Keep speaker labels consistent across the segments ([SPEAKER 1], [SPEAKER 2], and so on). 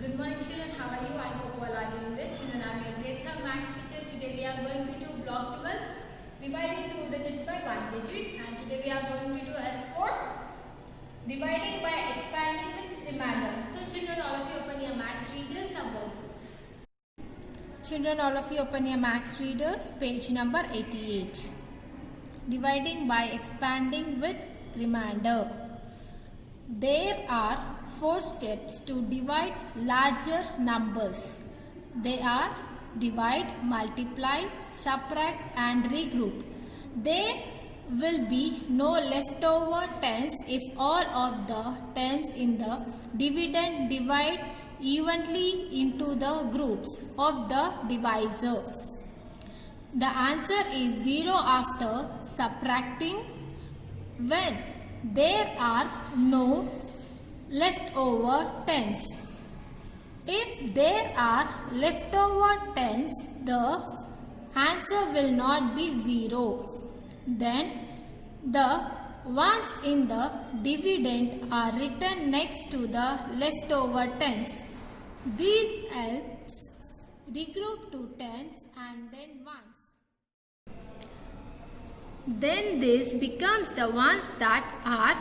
[SPEAKER 1] Good morning children, how are you? I hope all are doing good. Children, I am your grade 3rd maths teacher. Today we are going to do block 12, dividing two digits by one digit. And today we are going to do S4, dividing by expanding with remainder. So children, all of you open your maths readers or workbooks. Children, all of you open your maths readers, page number 88. Dividing by expanding with remainder. There are 4 steps to divide larger numbers. They are divide, multiply, subtract and regroup. There will be no leftover tens if all of the tens in the dividend divide evenly into the groups of the divisor. The answer is 0 after subtracting when there are no leftover tens. If there are leftover tens, the answer will not be 0. Then the ones in the dividend are written next to the leftover tens. These helps regroup to tens and then ones. Then this becomes the ones that are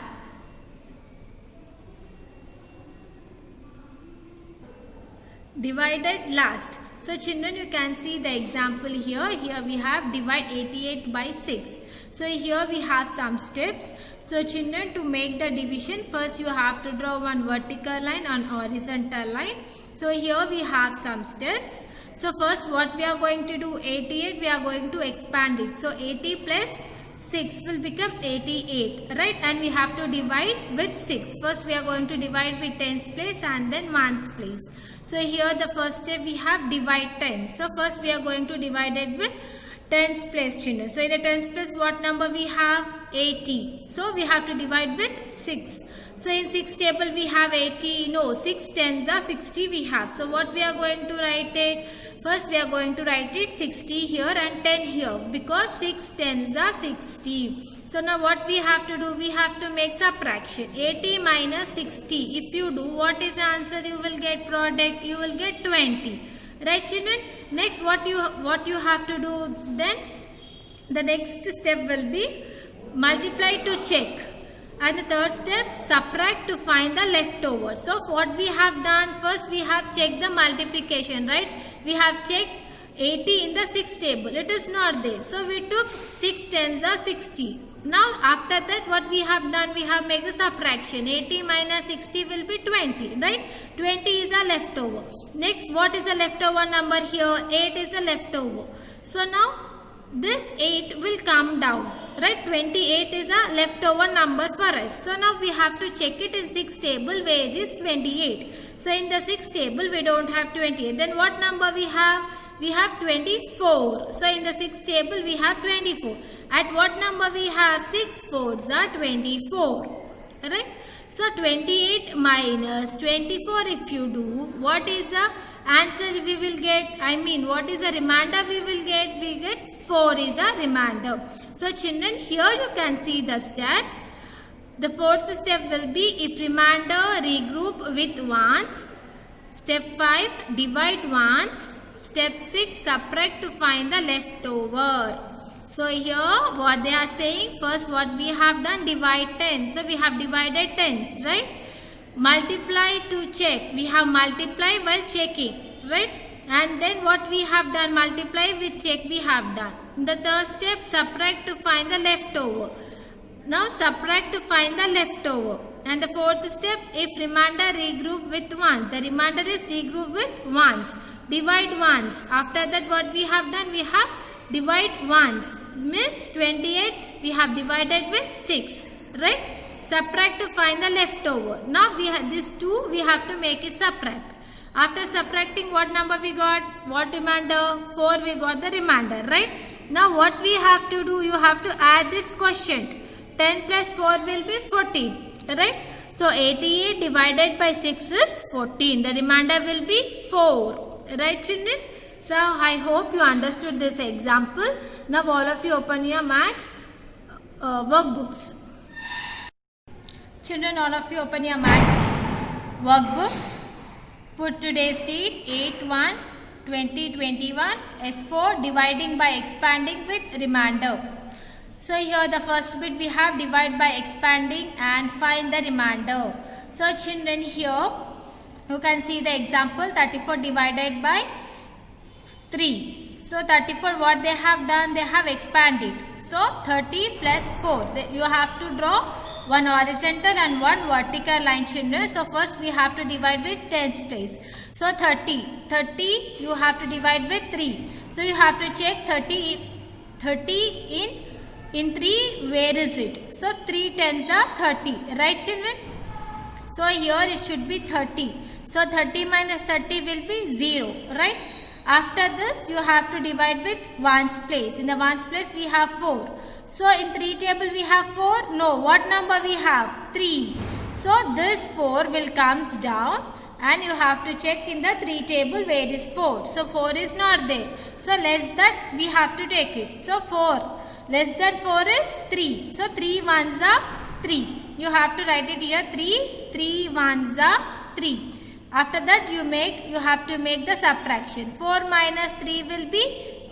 [SPEAKER 1] divided last. So children, you can see the example here. Here we have divide 88 by 6. So here we have some steps. So children, to make the division, first you have to draw one vertical line and horizontal line. So here we have some steps. So first what we are going to do, 88 we are going to expand it. So 80 plus 6 will become 88, right? And we have to divide with 6. First we are going to divide with tens place and then ones place. So here the first step we have divide 10. So first we are going to divide it with tens place, children. So in the tens place what number we have? 80. So we have to divide with 6. So in 6 table we have 80. No, 6 tens are 60 we have. So what we are going to write it? First we are going to write it 60 here and 10 here because 6 tens are 60. So now what we have to do? We have to make subtraction. 80 minus 60. If you do, what is the answer? You will get product. You will get 20. Right children? Next what you have to do then? The next step will be multiply to check. And the third step, subtract to find the leftover. So what we have done, first we have checked the multiplication, right? We have checked 80 in the 6 table. It is not there. So we took 6 tens are 60. Now after that what we have done, we have made the subtraction. 80 minus 60 will be 20, right? 20 is a leftover. Next what is a leftover number here? 8 is a leftover. So now this 8 will come down. Right, 28 is a leftover number for us. So now we have to check it in 6 table where is 28. So in the 6 table we don't have 28. Then what number we have? We have 24. So in the 6 table we have 24. At what number we have? 6 fours are 24. Right. So 28 minus 24 if you do, what is the answer we will get? I mean what is the remainder we will get? We get 4 is a remainder. So children, here you can see the steps. The fourth step will be if remainder regroup with ones. Step 5 divide ones. Step 6 subtract to find the leftover. So here what they are saying, first what we have done, divide 10. So we have divided tens, right? Multiply to check. We have multiply while checking, right? And then what we have done, multiply with check we have done. The third step, subtract to find the leftover. Now subtract to find the leftover. And the fourth step, if remainder regroup with ones. The remainder is regroup with ones. Divide ones. After that what we have done, we have divide ones. Means 28 we have divided with 6. Right? Subtract to find the leftover. Now we have these two, we have to make it subtract. After subtracting what number we got? What remainder? 4 we got the remainder, right? Now what we have to do? You have to add this quotient. 10 plus 4 will be 14, right? So 88 divided by 6 is 14. The remainder will be 4, right children? So I hope you understood this example. Now all of you open your maths workbooks. Children, all of you open your maths workbooks. Put today's date 8/1/2021 S4 dividing by expanding with remainder. So here the first bit we have divide by expanding and find the remainder. So children, here you can see the example 34 divided by 3. So 34, what they have done, they have expanded. So 30 plus 4. You have to draw one horizontal and one vertical line, children. So first we have to divide with tens place. So 30 you have to divide with 3. So you have to check 30 in 3, where is it? So 3 tens are 30, right children? So here it should be 30. So 30 minus 30 will be 0, right? After this you have to divide with ones place. In the ones place we have 4. So in 3 table we have 4. No, what number we have? 3. So this 4 will comes down and you have to check in the 3 table where is 4. So 4 is not there. So less that we have to take it. So 4 less than 4 is 3. So 3 ones are 3. You have to write it here 3 ones are 3. After that you have to make the subtraction. 4 minus 3 will be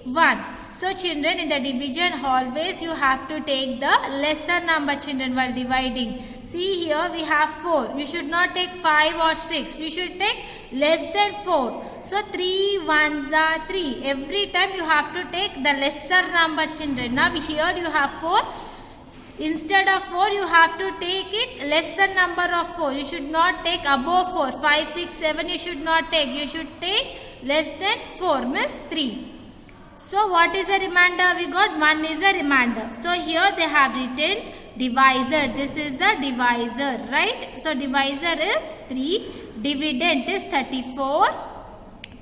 [SPEAKER 1] 1. So children, in the division always you have to take the lesser number, children, while dividing. See here we have 4. You should not take 5 or 6. You should take less than 4. So 3 ones are 3. Every time you have to take the lesser number, children. Now here you have 4. Instead of 4, you have to take it lesser number of 4. You should not take above 4. 5, 6, 7 you should not take. You should take less than 4, means 3. So what is a remainder? We got 1 is a remainder. So here they have written divisor. This is a divisor, right? So divisor is 3. Dividend is 34.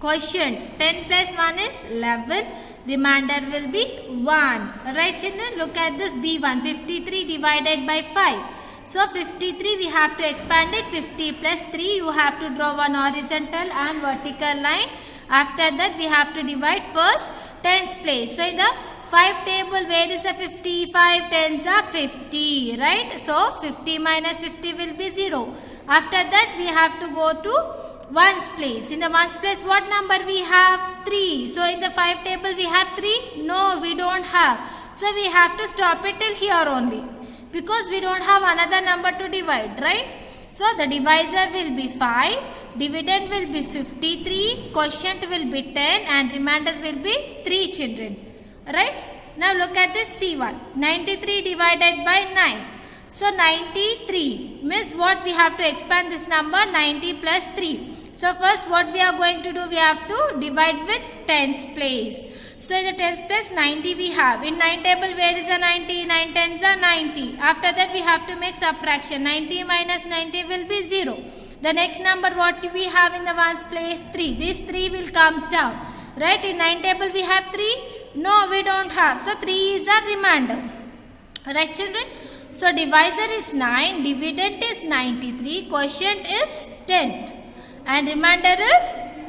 [SPEAKER 1] Quotient 10 plus 1 is 11. Remainder will be 1. Right children, look at this B1. 53 divided by 5. So 53 we have to expand it. 50 plus 3 you have to draw one horizontal and vertical line. After that we have to divide first tens place. So in the 5 table where is a 50? 5 tens are 50. Right? So 50 minus 50 will be 0. After that we have to go to ones place. In the ones place what number we have? 3. So in the 5 table we have 3? No, we don't have. So we have to stop it till here only. Because we don't have another number to divide, right? So the divisor will be 5. Dividend will be 53. Quotient will be 10. And remainder will be 3, children. Right? Now look at this C1. 93 divided by 9. So 93 means what we have to expand this number? 90 plus 3. So first what we are going to do? We have to divide with tens place. So in the tens place 90 we have. In 9 table where is a 90? 9 tens are 90. After that we have to make subtraction. 90 minus 90 will be 0. The next number what we have in the ones place? 3. This 3 will comes down. Right? In 9 table we have 3? No, we don't have. So 3 is a remainder. Right children? So divisor is 9, dividend is 93, quotient is 10 and remainder is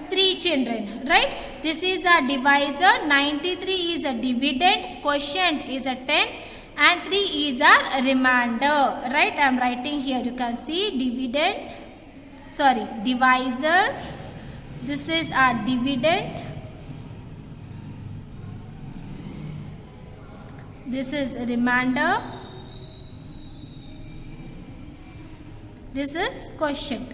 [SPEAKER 1] 3, children, right? This is a divisor, 93 is a dividend, quotient is a 10 and 3 is a remainder, right? I am writing here, you can see divisor, this is a dividend, this is a remainder. This is quotient.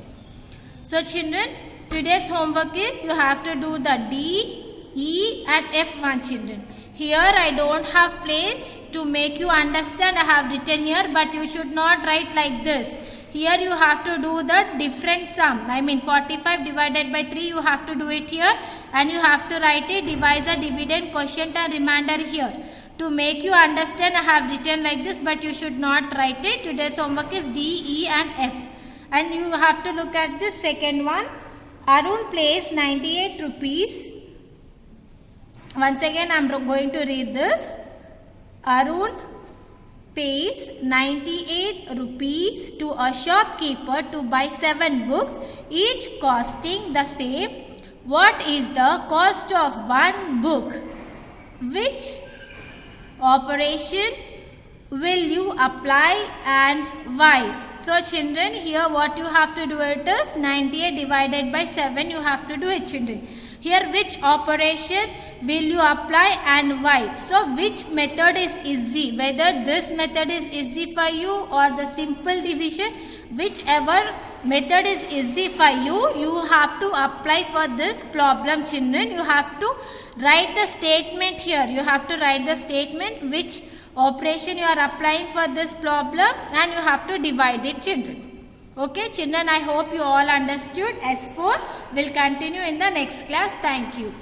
[SPEAKER 1] So children, today's homework is you have to do the D, E and F1, children. Here I don't have place to make you understand. I have written here, but you should not write like this. Here you have to do the different sum. I mean 45 divided by 3 you have to do it here. And you have to write it divisor, dividend, quotient and remainder here. To make you understand, I have written like this, but you should not write it. Today's homework is D, E and F. And you have to look at this second one. Arun pays 98 rupees. Once again I am going to read this. Arun pays 98 rupees to a shopkeeper to buy 7 books, each costing the same. What is the cost of one book? Which operation will you apply and why? So children, here what you have to do it is 98 divided by 7 you have to do it, children. Here which operation will you apply and why? So which method is easy? Whether this method is easy for you or the simple division, whichever method is easy for you, you have to apply for this problem, children. You have to write the statement here. You have to write the statement which operation you are applying for this problem and you have to divide it, children. Okay, children, I hope you all understood. S4 will continue in the next class. Thank you.